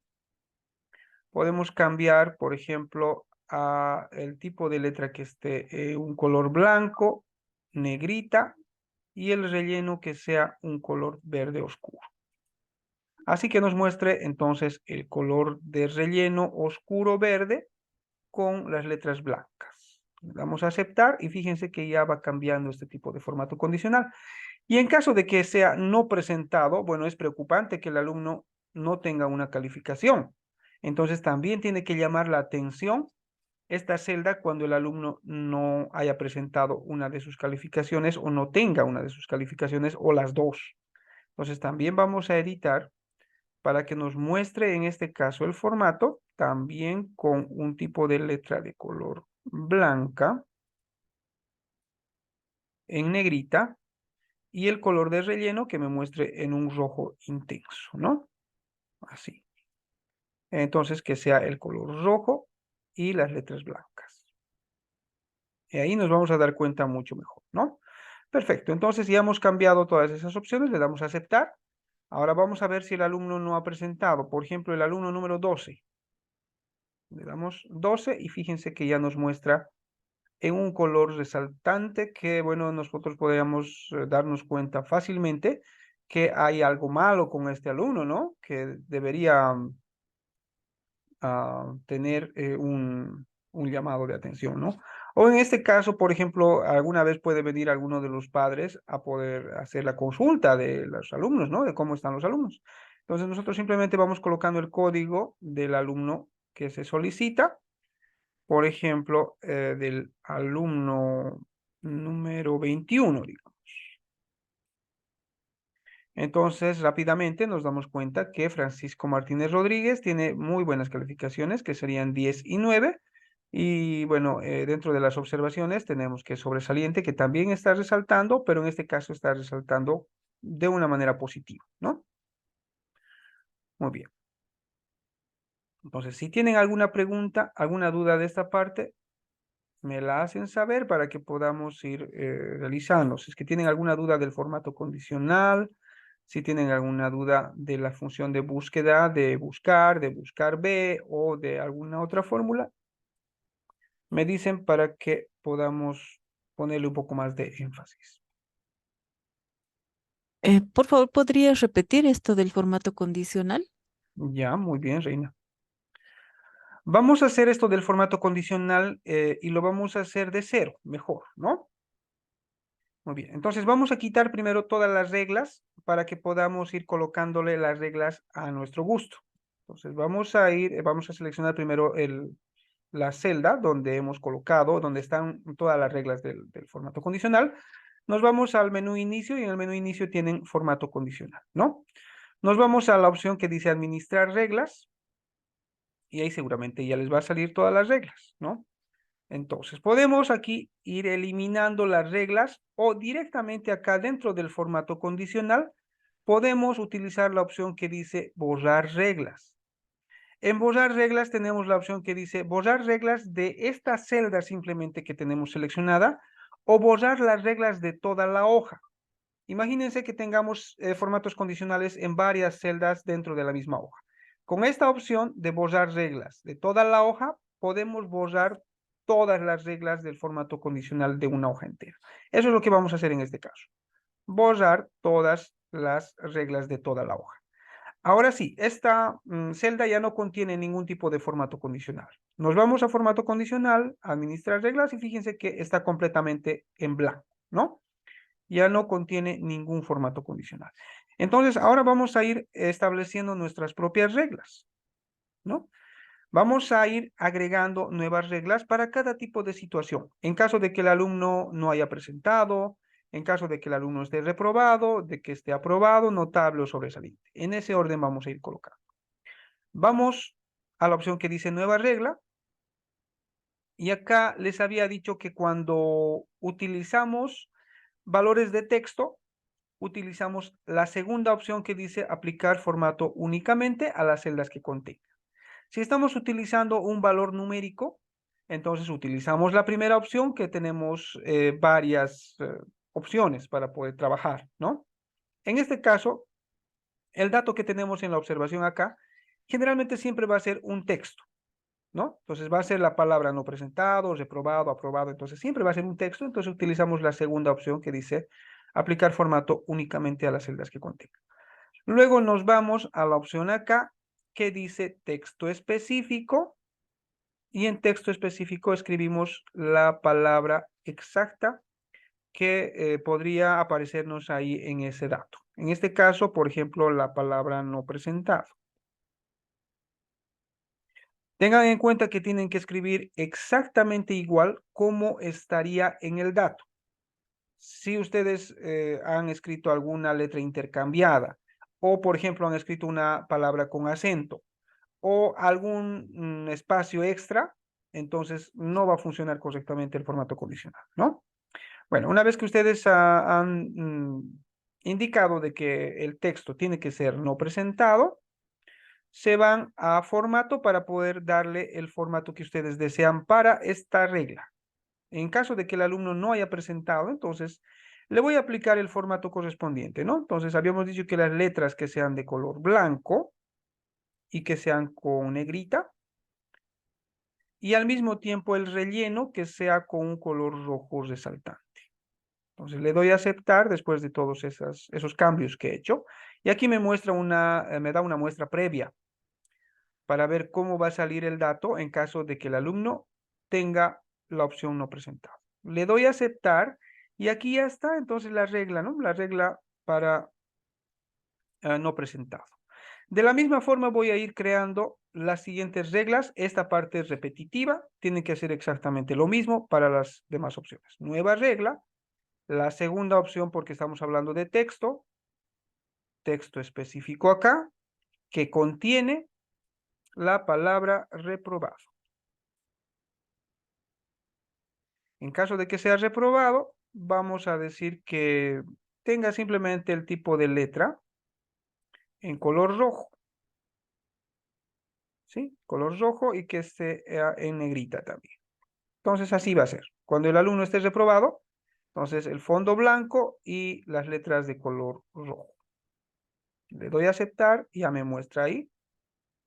[SPEAKER 1] Podemos cambiar, por ejemplo, a el tipo de letra que esté un color blanco, negrita, y el relleno que sea un color verde oscuro. Así que nos muestre entonces el color de relleno oscuro verde con las letras blancas. Le damos a aceptar y fíjense que ya va cambiando este tipo de formato condicional. Y en caso de que sea no presentado, bueno, es preocupante que el alumno no tenga una calificación. Entonces también tiene que llamar la atención esta celda cuando el alumno no haya presentado una de sus calificaciones o no tenga una de sus calificaciones o las dos. Entonces también vamos a editar para que nos muestre en este caso el formato también con un tipo de letra de color blanca en negrita y el color de relleno que me muestre en un rojo intenso, ¿no? Así. Entonces que sea el color rojo y las letras blancas. Y ahí nos vamos a dar cuenta mucho mejor, ¿no? Perfecto, entonces ya hemos cambiado todas esas opciones, le damos a aceptar. Ahora vamos a ver si el alumno no ha presentado. Por ejemplo, el alumno número 12. Le damos 12 y fíjense que ya nos muestra en un color resaltante que, bueno, nosotros podríamos darnos cuenta fácilmente que hay algo malo con este alumno, ¿no? Que debería tener un llamado de atención, ¿no? O en este caso, por ejemplo, alguna vez puede venir alguno de los padres a poder hacer la consulta de los alumnos, ¿no? De cómo están los alumnos. Entonces nosotros simplemente vamos colocando el código del alumno que se solicita, por ejemplo, del alumno número 21, digamos. Entonces, rápidamente nos damos cuenta que Francisco Martínez Rodríguez tiene muy buenas calificaciones, que serían 10 y 9. Y bueno, dentro de las observaciones tenemos que sobresaliente, que también está resaltando, pero en este caso está resaltando de una manera positiva, ¿no? Muy bien. Entonces, si tienen alguna pregunta, alguna duda de esta parte, me la hacen saber para que podamos ir realizando. Si es que tienen alguna duda del formato condicional, si tienen alguna duda de la función de búsqueda, de buscar B o de alguna otra fórmula, me dicen para que podamos ponerle un poco más de énfasis.
[SPEAKER 2] Por favor, ¿podrías repetir esto del formato condicional?
[SPEAKER 1] Ya, muy bien, Reina. Vamos a hacer esto del formato condicional y lo vamos a hacer de cero, mejor, ¿no? Muy bien, entonces vamos a quitar primero todas las reglas para que podamos ir colocándole las reglas a nuestro gusto. Entonces vamos a seleccionar primero la celda donde hemos colocado, donde están todas las reglas del formato condicional. Nos vamos al menú inicio y en el menú inicio tienen formato condicional, ¿no? Nos vamos a la opción que dice administrar reglas y ahí seguramente ya les va a salir todas las reglas, ¿no? Entonces, podemos aquí ir eliminando las reglas o directamente acá dentro del formato condicional, podemos utilizar la opción que dice borrar reglas. En borrar reglas tenemos la opción que dice borrar reglas de esta celda simplemente que tenemos seleccionada o borrar las reglas de toda la hoja. Imagínense que tengamos formatos condicionales en varias celdas dentro de la misma hoja. Con esta opción de borrar reglas de toda la hoja, podemos borrar todas las reglas del formato condicional de una hoja entera. Eso es lo que vamos a hacer en este caso. Borrar todas las reglas de toda la hoja. Ahora sí, esta celda ya no contiene ningún tipo de formato condicional. Nos vamos a formato condicional, administrar reglas y fíjense que está completamente en blanco, ¿no? Ya no contiene ningún formato condicional. Entonces, ahora vamos a ir estableciendo nuestras propias reglas, ¿no? Vamos a ir agregando nuevas reglas para cada tipo de situación. En caso de que el alumno no haya presentado, en caso de que el alumno esté reprobado, de que esté aprobado, notable o sobresaliente. En ese orden vamos a ir colocando. Vamos a la opción que dice nueva regla. Y acá les había dicho que cuando utilizamos valores de texto, utilizamos la segunda opción que dice aplicar formato únicamente a las celdas que contenga. Si estamos utilizando un valor numérico, entonces utilizamos la primera opción que tenemos varias opciones para poder trabajar, ¿no? En este caso, el dato que tenemos en la observación acá, generalmente siempre va a ser un texto, ¿no? Entonces va a ser la palabra no presentado, reprobado, aprobado, entonces siempre va a ser un texto, entonces utilizamos la segunda opción que dice aplicar formato únicamente a las celdas que contenga. Luego nos vamos a la opción acá que dice texto específico y en texto específico escribimos la palabra exacta que podría aparecernos ahí en ese dato. En este caso, por ejemplo, la palabra no presentado. Tengan en cuenta que tienen que escribir exactamente igual como estaría en el dato. Si ustedes han escrito alguna letra intercambiada o, por ejemplo, han escrito una palabra con acento o algún espacio extra, entonces no va a funcionar correctamente el formato condicional, ¿no? Bueno, una vez que ustedes han indicado de que el texto tiene que ser no presentado, se van a formato para poder darle el formato que ustedes desean para esta regla. En caso de que el alumno no haya presentado, entonces le voy a aplicar el formato correspondiente, ¿no? Entonces habíamos dicho que las letras que sean de color blanco y que sean con negrita y al mismo tiempo el relleno que sea con un color rojo resaltante. Entonces le doy a aceptar después de todos esos cambios que he hecho y aquí me muestra me da una muestra previa para ver cómo va a salir el dato en caso de que el alumno tenga la opción no presentado. Le doy a aceptar y aquí ya está entonces la regla, ¿no? La regla para no presentado. De la misma forma voy a ir creando las siguientes reglas. Esta parte es repetitiva, tiene que hacer exactamente lo mismo para las demás opciones. Nueva regla, la segunda opción porque estamos hablando de texto, texto específico acá, que contiene la palabra reprobado. En caso de que sea reprobado, vamos a decir que tenga simplemente el tipo de letra en color rojo. ¿sí? Color rojo y que esté en negrita también. Entonces así va a ser. Cuando el alumno esté reprobado, entonces el fondo blanco y las letras de color rojo. Le doy a aceptar y ya me muestra ahí.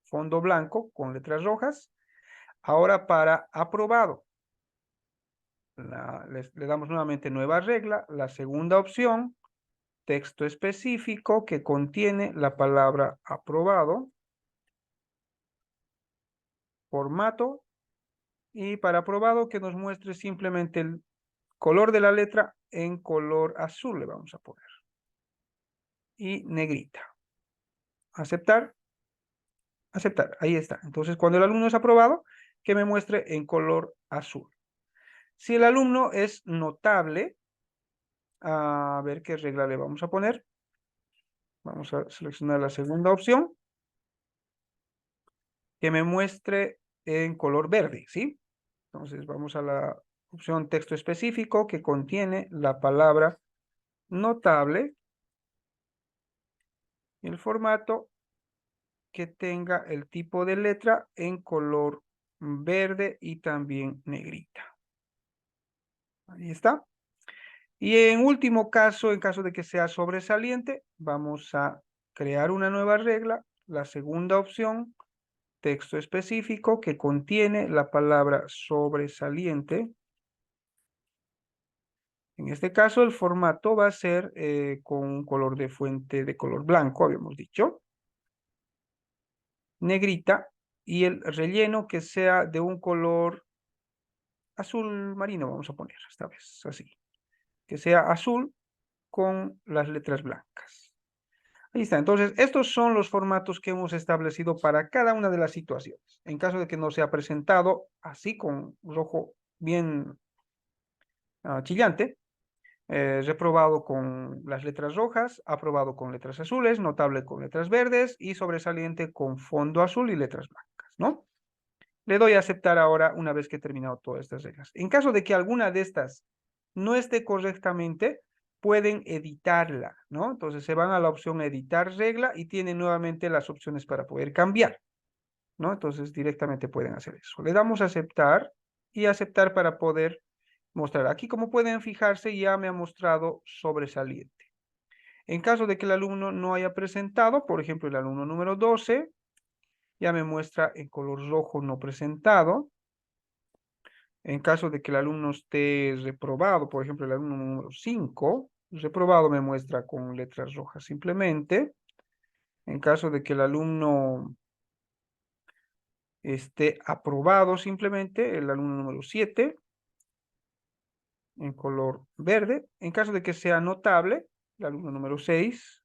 [SPEAKER 1] Fondo blanco con letras rojas. Ahora para aprobado. Le damos nuevamente nueva regla. La segunda opción, texto específico que contiene la palabra aprobado. Formato. Y para aprobado que nos muestre simplemente el color de la letra en color azul le vamos a poner. Y negrita. Aceptar. Aceptar. Ahí está. Entonces cuando el alumno es aprobado, que me muestre en color azul. Si el alumno es notable, a ver qué regla le vamos a poner. Vamos a seleccionar la segunda opción. Que me muestre en color verde, ¿sí? Entonces vamos a la opción texto específico que contiene la palabra notable. Y el formato que tenga el tipo de letra en color verde y también negrita. Ahí está. Y en último caso, en caso de que sea sobresaliente, vamos a crear una nueva regla. La segunda opción, texto específico que contiene la palabra sobresaliente. En este caso, el formato va a ser con un color de fuente de color blanco, habíamos dicho. Negrita. Y el relleno que sea de un color azul marino, vamos a poner esta vez, así. Que sea azul con las letras blancas. Ahí está. Entonces, estos son los formatos que hemos establecido para cada una de las situaciones. En caso de que no sea presentado así con rojo bien chillante, reprobado con las letras rojas, aprobado con letras azules, notable con letras verdes y sobresaliente con fondo azul y letras blancas, ¿no? Le doy a aceptar ahora una vez que he terminado todas estas reglas. En caso de que alguna de estas no esté correctamente, pueden editarla, ¿no? Entonces se van a la opción editar regla y tienen nuevamente las opciones para poder cambiar, ¿no? Entonces directamente pueden hacer eso. Le damos a aceptar y aceptar para poder mostrar. Aquí, como pueden fijarse, ya me ha mostrado sobresaliente. En caso de que el alumno no haya presentado, por ejemplo, el alumno número 12, ya me muestra en color rojo no presentado. En caso de que el alumno esté reprobado, por ejemplo, el alumno número 5, reprobado me muestra con letras rojas simplemente. En caso de que el alumno esté aprobado simplemente, el alumno número 7, en color verde. En caso de que sea notable, el alumno número 6,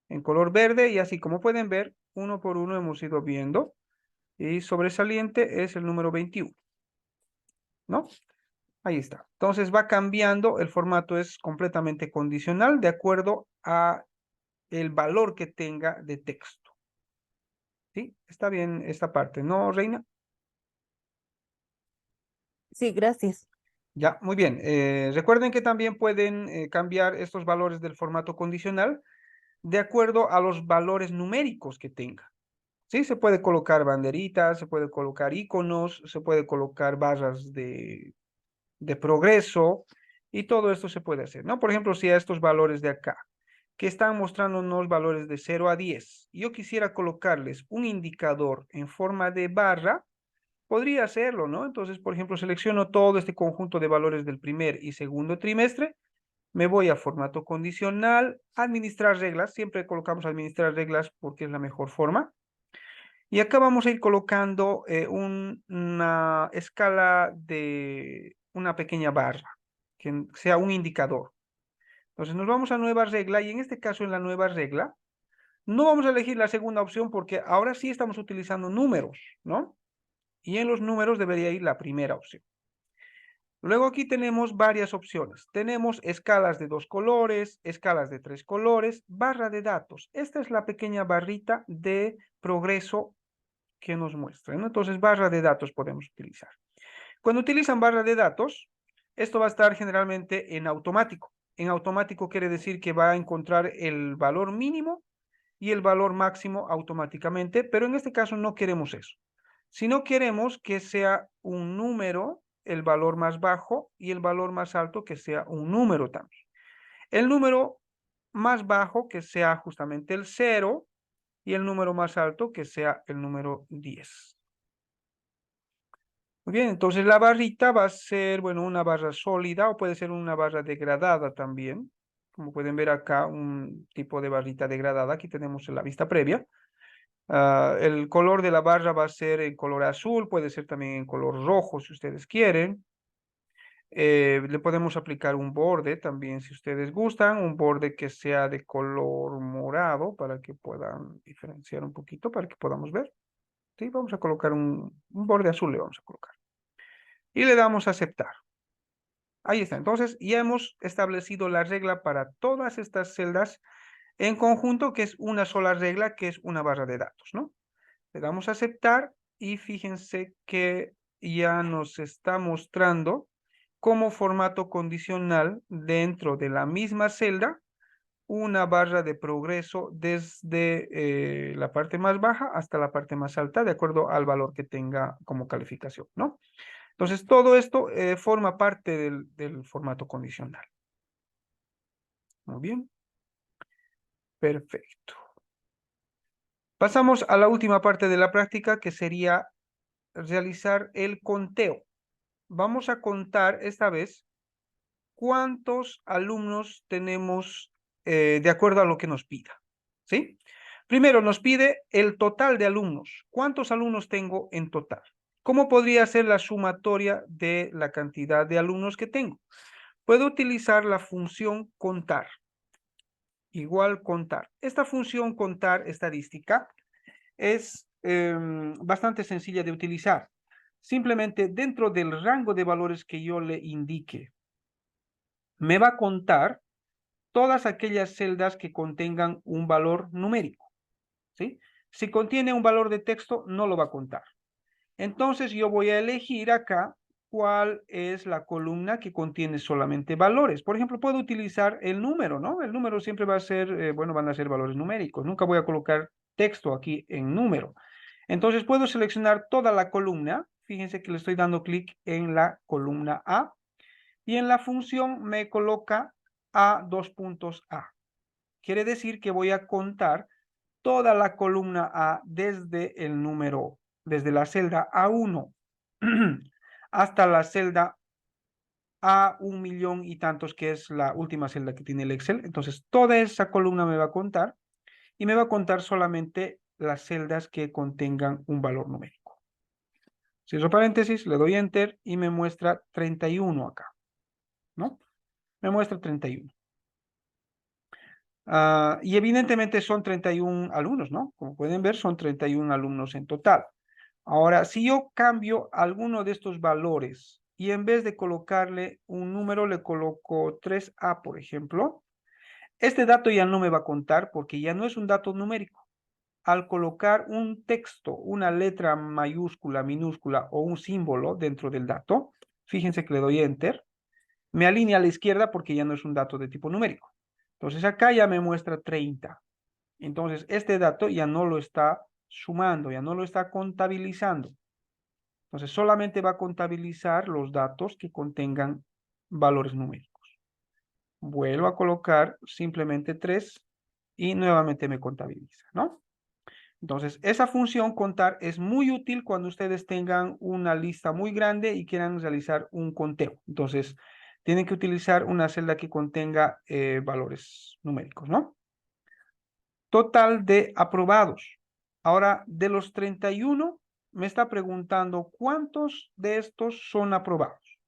[SPEAKER 1] en color verde. Y así como pueden ver, uno por uno hemos ido viendo. Y sobresaliente es el número 21, ¿no? Ahí está. Entonces va cambiando, el formato es completamente condicional de acuerdo a el valor que tenga de texto. ¿Sí? Está bien esta parte, ¿no, Reina?
[SPEAKER 2] Sí, gracias.
[SPEAKER 1] Ya, muy bien. Recuerden que también pueden cambiar estos valores del formato condicional de acuerdo a los valores numéricos que tenga. Sí, se puede colocar banderitas, se puede colocar iconos, se puede colocar barras de progreso y todo esto se puede hacer, ¿no? Por ejemplo, si a estos valores de acá, que están mostrándonos valores de 0 a 10, yo quisiera colocarles un indicador en forma de barra, podría hacerlo, ¿no? Entonces, por ejemplo, selecciono todo este conjunto de valores del primer y segundo trimestre, me voy a formato condicional, administrar reglas, siempre colocamos administrar reglas porque es la mejor forma. Y acá vamos a ir colocando una escala de una pequeña barra, que sea un indicador. Entonces nos vamos a nueva regla y en este caso en la nueva regla no vamos a elegir la segunda opción porque ahora sí estamos utilizando números, ¿no? Y en los números debería ir la primera opción. Luego aquí tenemos varias opciones. Tenemos escalas de 2 colores, escalas de 3 colores, barra de datos. Esta es la pequeña barrita de progreso que nos muestra, ¿no? Entonces, barra de datos podemos utilizar. Cuando utilizan barra de datos, esto va a estar generalmente en automático. En automático quiere decir que va a encontrar el valor mínimo y el valor máximo automáticamente, pero en este caso no queremos eso. Sino queremos que sea un número, el valor más bajo, y el valor más alto que sea un número también. El número más bajo que sea justamente el 0 y el número más alto que sea el número 10. Muy bien, entonces la barrita va a ser, bueno, una barra sólida o puede ser una barra degradada también. Como pueden ver acá, un tipo de barrita degradada. Aquí tenemos en la vista previa. El color de la barra va a ser en color azul, puede ser también en color rojo si ustedes quieren. Le podemos aplicar un borde también si ustedes gustan, un borde que sea de color morado para que puedan diferenciar un poquito, para que podamos ver. Sí, vamos a colocar un borde azul, le vamos a colocar. Y le damos a aceptar. Ahí está. Entonces ya hemos establecido la regla para todas estas celdas en conjunto, que es una sola regla, que es una barra de datos, ¿no? Le damos a aceptar y fíjense que ya nos está mostrando como formato condicional dentro de la misma celda una barra de progreso desde la parte más baja hasta la parte más alta, de acuerdo al valor que tenga como calificación, ¿no? Entonces, todo esto forma parte del formato condicional. Muy bien. Perfecto. Pasamos a la última parte de la práctica, que sería realizar el conteo. Vamos a contar esta vez cuántos alumnos tenemos de acuerdo a lo que nos pida, ¿sí? Primero nos pide el total de alumnos. ¿Cuántos alumnos tengo en total? ¿Cómo podría ser la sumatoria de la cantidad de alumnos que tengo? Puedo utilizar la función contar. Igual contar. Esta función contar estadística es bastante sencilla de utilizar. Simplemente dentro del rango de valores que yo le indique, me va a contar todas aquellas celdas que contengan un valor numérico, ¿sí? Si contiene un valor de texto, no lo va a contar. Entonces yo voy a elegir acá cuál es la columna que contiene solamente valores. Por ejemplo, puedo utilizar el número, ¿no? El número siempre va a ser, bueno, van a ser valores numéricos. Nunca voy a colocar texto aquí en número. Entonces puedo seleccionar toda la columna. Fíjense que le estoy dando clic en la columna A y en la función me coloca A:2.A. Quiere decir que voy a contar toda la columna A desde el número, desde la celda A1 hasta la celda A1.000.000 y tantos, que es la última celda que tiene el Excel. Entonces, toda esa columna me va a contar y me va a contar solamente las celdas que contengan un valor numérico. Cierro paréntesis, le doy Enter y me muestra 31 acá, ¿no? Me muestra 31. Y evidentemente son 31 alumnos, ¿no? Como pueden ver, son 31 alumnos en total. Ahora, si yo cambio alguno de estos valores y en vez de colocarle un número, le coloco 3A, por ejemplo, este dato ya no me va a contar porque ya no es un dato numérico. Al colocar un texto, una letra mayúscula, minúscula o un símbolo dentro del dato, fíjense que le doy Enter, me alinea a la izquierda porque ya no es un dato de tipo numérico. Entonces acá ya me muestra 30. Entonces este dato ya no lo está sumando, ya no lo está contabilizando. Entonces solamente va a contabilizar los datos que contengan valores numéricos. Vuelvo a colocar simplemente 3 y nuevamente me contabiliza, ¿no? Entonces, esa función contar es muy útil cuando ustedes tengan una lista muy grande y quieran realizar un conteo. Entonces, tienen que utilizar una celda que contenga valores numéricos, ¿no? Total de aprobados. Ahora, de los 31, me está preguntando cuántos de estos son aprobados.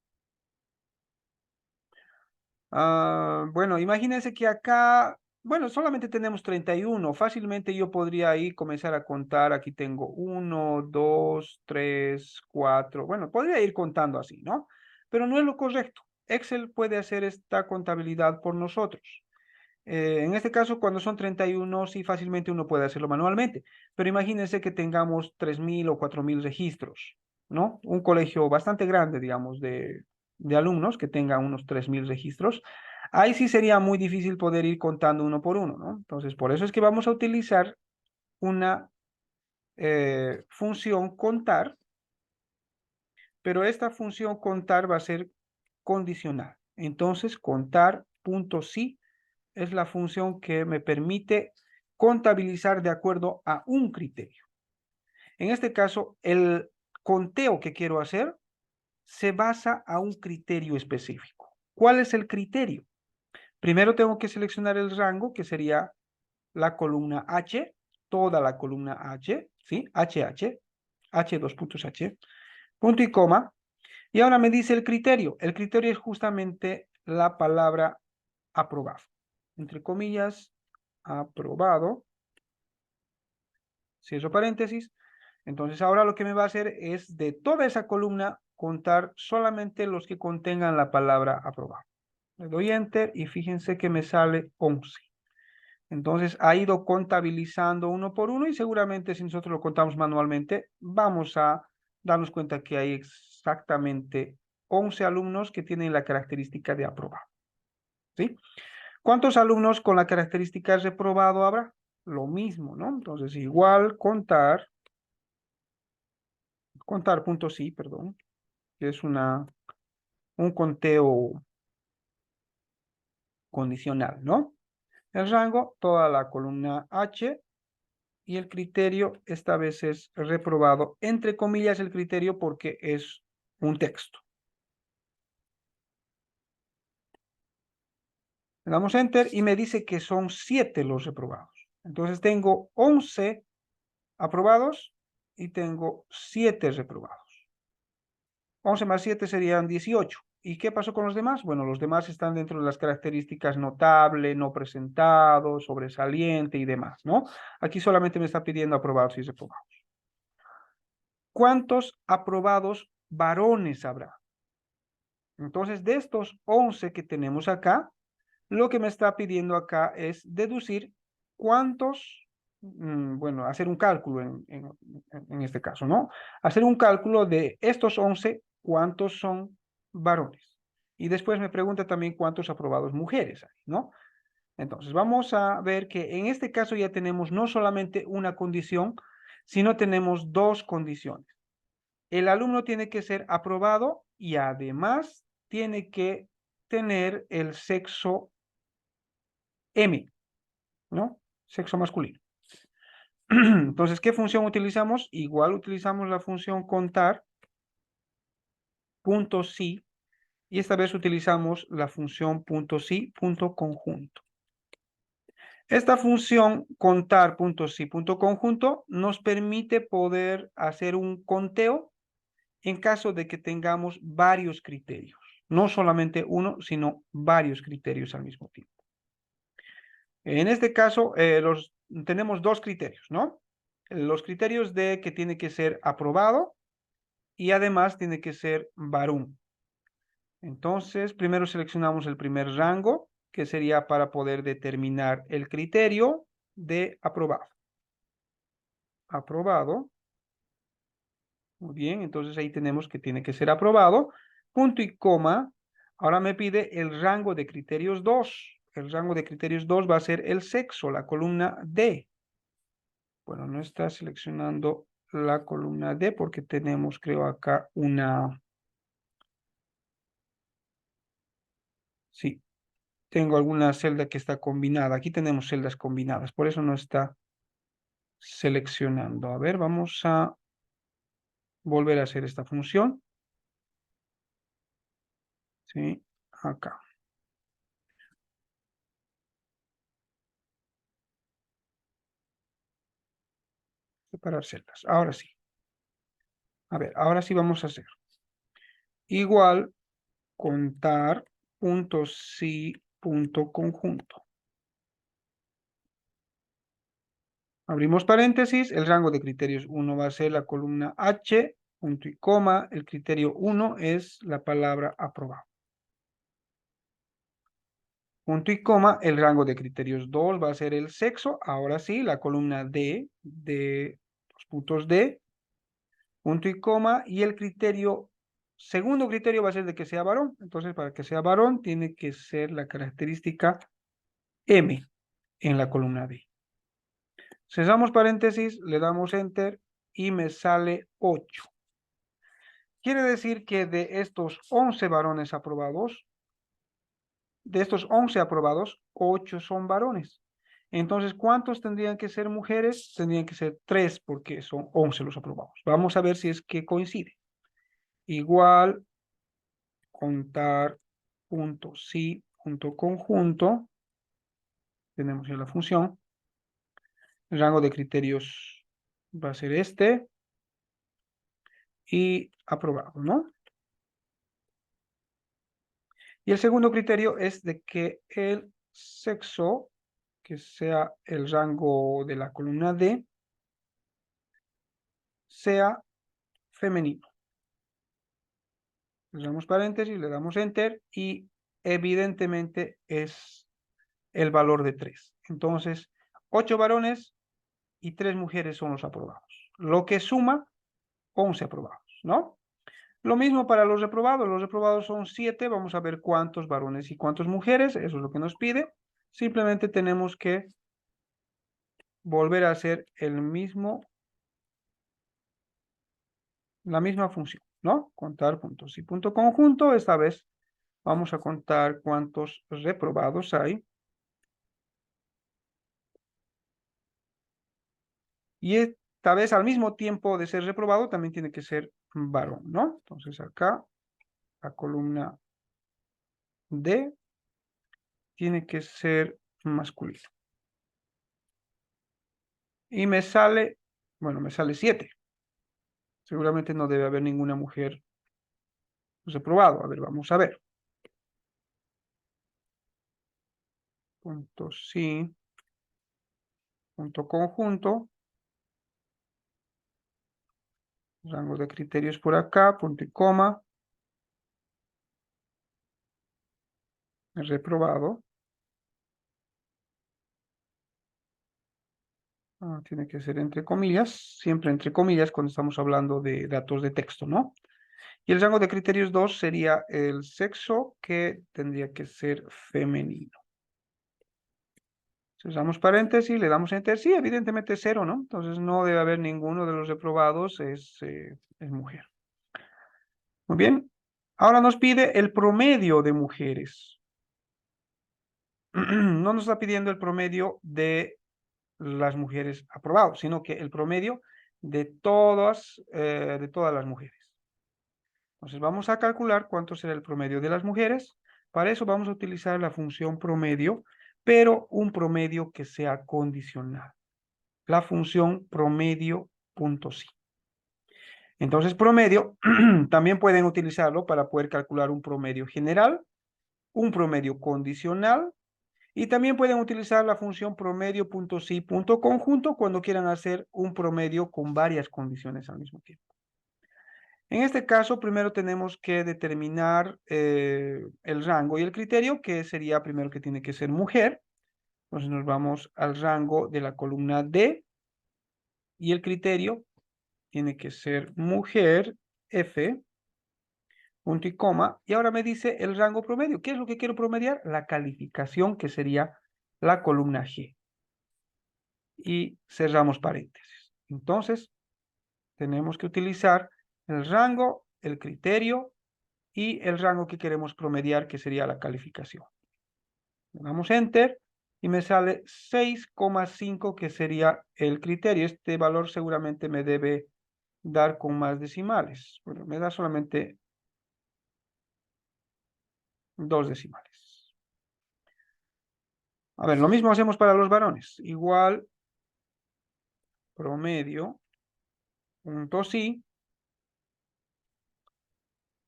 [SPEAKER 1] Bueno, imagínense que acá, bueno, solamente tenemos 31. Fácilmente yo podría ahí comenzar a contar. Aquí tengo 1, 2, 3, 4. Bueno, podría ir contando así, ¿no? Pero no es lo correcto. Excel puede hacer esta contabilidad por nosotros. En este caso, cuando son 31, sí fácilmente uno puede hacerlo manualmente. Pero imagínense que tengamos 3.000 o 4.000 registros, ¿no? Un colegio bastante grande, digamos, de alumnos que tenga unos 3.000 registros. Ahí sí sería muy difícil poder ir contando uno por uno, ¿no? Entonces, por eso es que vamos a utilizar una función contar, pero esta función contar va a ser condicional. Entonces, contar.si es la función que me permite contabilizar de acuerdo a un criterio. En este caso, el conteo que quiero hacer se basa a un criterio específico. ¿Cuál es el criterio? Primero tengo que seleccionar el rango, que sería la columna H, toda la columna H, ¿sí? HH, H, dos puntos H, punto y coma. Y ahora me dice el criterio. El criterio es justamente la palabra aprobado. Entre comillas, aprobado. Cierro paréntesis. Entonces ahora lo que me va a hacer es de toda esa columna contar solamente los que contengan la palabra aprobado. Le doy enter y fíjense que me sale 11. Entonces ha ido contabilizando uno por uno y seguramente si nosotros lo contamos manualmente vamos a darnos cuenta que hay exactamente 11 alumnos que tienen la característica de aprobado. ¿Sí? ¿Cuántos alumnos con la característica de reprobado habrá? Lo mismo, ¿no? Entonces igual contar.si, perdón, que es un conteo condicional, ¿no? El rango, toda la columna H, y el criterio esta vez es reprobado, entre comillas el criterio porque es un texto. Le damos enter y me dice que son 7 los reprobados. Entonces tengo 11 aprobados y tengo 7 reprobados. 11 más 7 serían 18. ¿Y qué pasó con los demás? Bueno, los demás están dentro de las características notable, no presentado, sobresaliente y demás, ¿no? Aquí solamente me está pidiendo aprobados y reprobados. ¿Cuántos aprobados varones habrá? Entonces, de estos 11 que tenemos acá, lo que me está pidiendo acá es deducir cuántos, bueno, hacer un cálculo en este caso, ¿no? Hacer un cálculo de estos 11, cuántos son varones. Y después me pregunta también cuántos aprobados mujeres hay, ¿no? Entonces, vamos a ver que en este caso ya tenemos no solamente una condición, sino tenemos dos condiciones. El alumno tiene que ser aprobado y además tiene que tener el sexo M, ¿no? Sexo masculino. Entonces, ¿qué función utilizamos? Igual utilizamos la función contar.si y esta vez utilizamos la función .si.conjunto. Esta función contar.si.conjunto nos permite poder hacer un conteo en caso de que tengamos varios criterios. No solamente uno, sino varios criterios al mismo tiempo. En este caso, tenemos dos criterios, ¿no? Los criterios de que tiene que ser aprobado y además tiene que ser varón. Entonces, primero seleccionamos el primer rango, que sería para poder determinar el criterio de aprobado. Aprobado. Muy bien, entonces ahí tenemos que tiene que ser aprobado. Punto y coma. Ahora me pide el rango de criterios 2. El rango de criterios 2 va a ser el sexo, la columna D. Bueno, no está seleccionando la columna D porque tenemos, creo, acá una... Sí, tengo alguna celda que está combinada. Aquí tenemos celdas combinadas, por eso no está seleccionando. A ver, vamos a volver a hacer esta función. Sí, acá. Separar celdas. Ahora sí. A ver, ahora sí vamos a hacer. Igual contar.si.conjunto. Abrimos paréntesis, el rango de criterios 1 va a ser la columna H, punto y coma, el criterio 1 es la palabra aprobado. Punto y coma, el rango de criterios 2 va a ser el sexo, ahora sí, la columna D, de los puntos D, punto y coma, y el criterio segundo criterio va a ser de que sea varón. Entonces, para que sea varón, tiene que ser la característica M en la columna D. Cerramos paréntesis, le damos enter y me sale 8. Quiere decir que de estos 11 varones aprobados, 8 son varones. Entonces, ¿cuántos tendrían que ser mujeres? Tendrían que ser 3 porque son 11 los aprobados. Vamos a ver si es que coincide. Igual, contar punto sí, punto conjunto. Tenemos ya la función. El rango de criterios va a ser este. Y aprobado, ¿no? Y el segundo criterio es de que el sexo, que sea el rango de la columna D, sea femenino. Cerramos paréntesis, le damos enter y evidentemente es el valor de 3. Entonces, 8 varones y 3 mujeres son los aprobados. Lo que suma 11 aprobados, ¿no? Lo mismo para los reprobados. Los reprobados son 7. Vamos a ver cuántos varones y cuántas mujeres. Eso es lo que nos pide. Simplemente tenemos que volver a hacer la misma función, ¿no? Contar puntos y punto conjunto. Esta vez vamos a contar cuántos reprobados hay. Y esta vez al mismo tiempo de ser reprobado también tiene que ser varón, ¿no? Entonces acá la columna D tiene que ser masculino. Y me sale 7. Seguramente no debe haber ninguna mujer reprobado. A ver, vamos a ver. Punto sí. Punto conjunto. Rango de criterios por acá. Punto y coma. Reprobado. Tiene que ser entre comillas. Siempre entre comillas cuando estamos hablando de datos de texto, ¿no? Y el rango de criterios 2 sería el sexo, que tendría que ser femenino. Cerramos paréntesis, le damos enter. Sí, evidentemente es 0, ¿no? Entonces no debe haber ninguno de los reprobados, es mujer. Muy bien. Ahora nos pide el promedio de mujeres. No nos está pidiendo el promedio de las mujeres aprobadas, sino que el promedio de todas las mujeres. Entonces vamos a calcular cuánto será el promedio de las mujeres. Para eso vamos a utilizar la función promedio, pero un promedio que sea condicional. La función promedio.sí. Entonces promedio también pueden utilizarlo para poder calcular un promedio general, un promedio condicional, y también pueden utilizar la función promedio.sí.conjunto cuando quieran hacer un promedio con varias condiciones al mismo tiempo. En este caso, primero tenemos que determinar el rango y el criterio, que sería primero que tiene que ser mujer. Entonces nos vamos al rango de la columna D y el criterio tiene que ser mujer, F, punto y coma. Y ahora me dice el rango promedio. ¿Qué es lo que quiero promediar? La calificación, que sería la columna G. Y cerramos paréntesis. Entonces, tenemos que utilizar el rango, el criterio y el rango que queremos promediar, que sería la calificación. Le damos Enter y me sale 6,5, que sería el criterio. Este valor seguramente me debe dar con más decimales. Bueno, me da solamente 2 decimales. A ver, lo mismo hacemos para los varones. Igual, promedio, punto sí,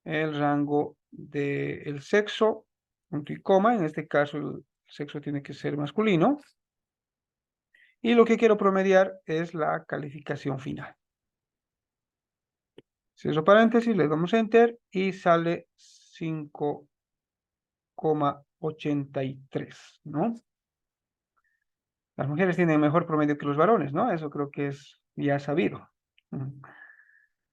[SPEAKER 1] el rango del sexo, punto y coma. En este caso, el sexo tiene que ser masculino. Y lo que quiero promediar es la calificación final. Cierro paréntesis, le damos Enter y sale 5,83, ¿no? Las mujeres tienen mejor promedio que los varones, ¿no? Eso creo que es ya sabido.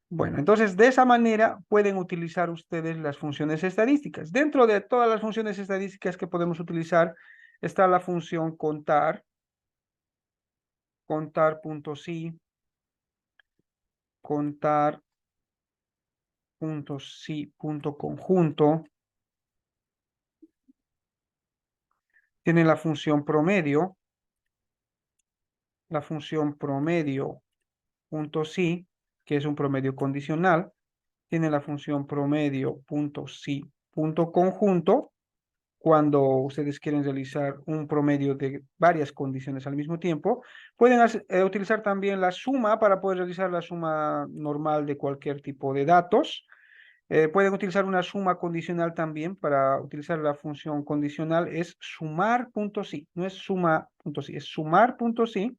[SPEAKER 1] Bueno, entonces de esa manera pueden utilizar ustedes las funciones estadísticas. Dentro de todas las funciones estadísticas que podemos utilizar está la función contar, contar.si, contar.si.conjunto. Tiene la función promedio, promedio.si, que es un promedio condicional. Tiene la función promedio.si.conjunto, cuando ustedes quieren realizar un promedio de varias condiciones al mismo tiempo. Pueden utilizar también la suma para poder realizar la suma normal de cualquier tipo de datos. Pueden utilizar una suma condicional también. Para utilizar la función condicional es sumar.si, no es suma.si, es sumar.si.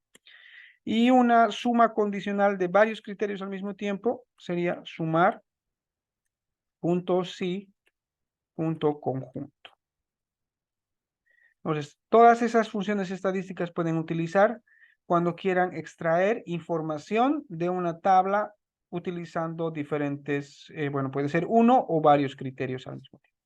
[SPEAKER 1] Y una suma condicional de varios criterios al mismo tiempo sería sumar.si.conjunto. Entonces, todas esas funciones estadísticas pueden utilizar cuando quieran extraer información de una tabla utilizando diferentes, bueno, puede ser uno o varios criterios al mismo tiempo.